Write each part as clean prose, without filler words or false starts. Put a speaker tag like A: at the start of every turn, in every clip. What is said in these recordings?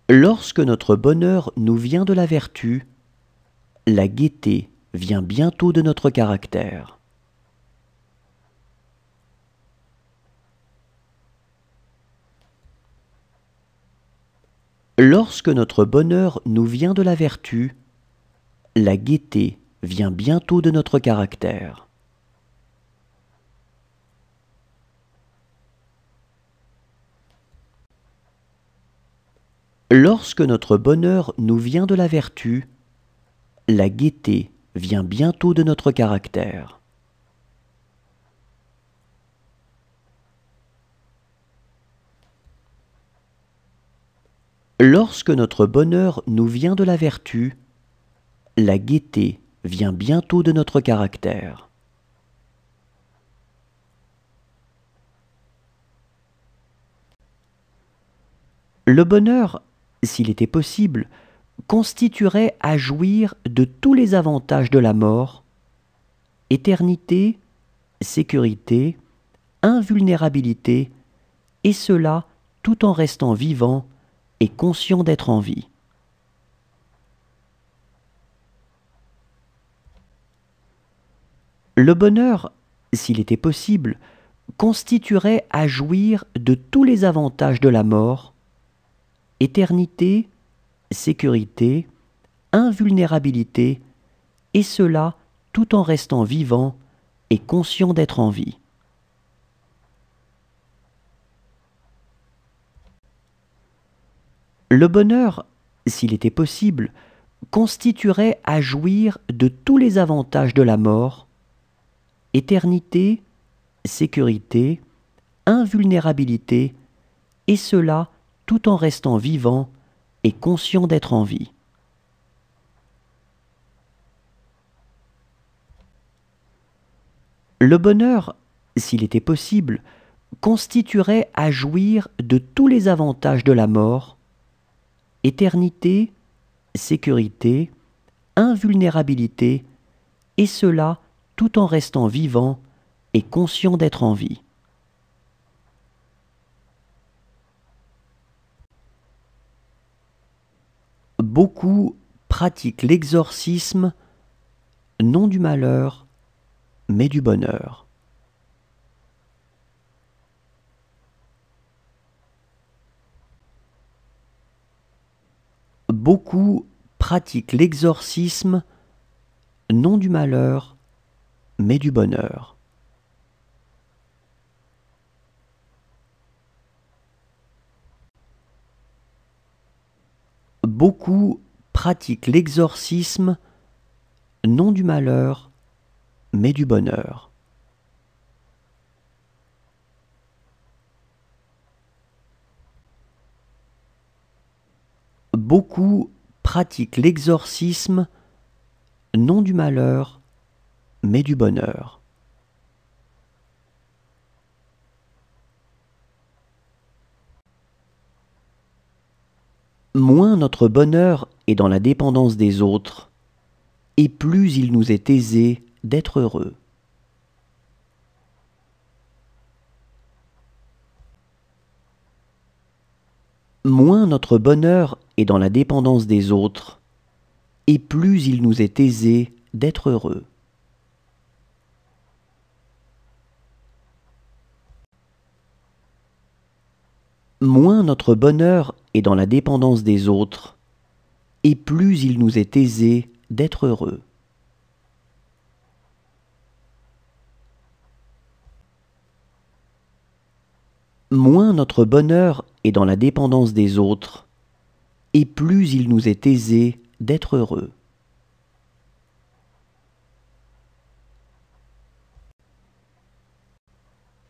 A: Lorsque notre bonheur nous vient de la vertu, la gaieté vient bientôt de notre caractère. Lorsque notre bonheur nous vient de la vertu, la gaieté vient bientôt de notre caractère. Lorsque notre bonheur nous vient de la vertu, la gaieté vient bientôt de notre caractère. Lorsque notre bonheur nous vient de la vertu, la gaieté vient bientôt de notre caractère. Le bonheur, s'il était possible, constituerait à jouir de tous les avantages de la mort, éternité, sécurité, invulnérabilité, et cela tout en restant vivant et conscient d'être en vie. Le bonheur, s'il était possible, constituerait à jouir de tous les avantages de la mort, éternité, sécurité, invulnérabilité, et cela tout en restant vivant et conscient d'être en vie. Le bonheur, s'il était possible, constituerait à jouir de tous les avantages de la mort, éternité, sécurité, invulnérabilité, et cela tout en restant vivant et conscient d'être en vie. Le bonheur, s'il était possible, constituerait à jouir de tous les avantages de la mort, éternité, sécurité, invulnérabilité, et cela tout en restant vivant et conscient d'être en vie. Beaucoup pratiquent l'exorcisme non du malheur, mais du bonheur. Beaucoup pratiquent l'exorcisme non du malheur, mais du bonheur. Beaucoup pratiquent l'exorcisme non du malheur, mais du bonheur. Beaucoup pratiquent l'exorcisme non du malheur, mais du bonheur. Moins notre bonheur est dans la dépendance des autres, et plus il nous est aisé d'être heureux. Moins notre bonheur est dans la dépendance des autres, et plus il nous est aisé d'être heureux. Moins notre bonheur est dans la dépendance des autres, et plus il nous est aisé d'être heureux. Moins notre bonheur est dans la dépendance des autres, et plus il nous est aisé d'être heureux.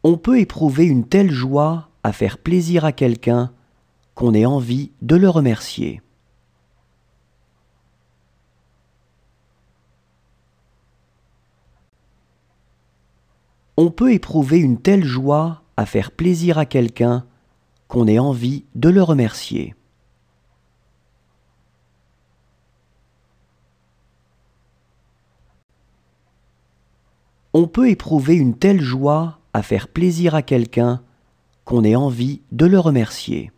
A: On peut éprouver une telle joie à faire plaisir à quelqu'un qu'on ait envie de le remercier. On peut éprouver une telle joie à faire plaisir à quelqu'un qu'on ait envie de le remercier. On peut éprouver une telle joie à faire plaisir à quelqu'un qu'on ait envie de le remercier.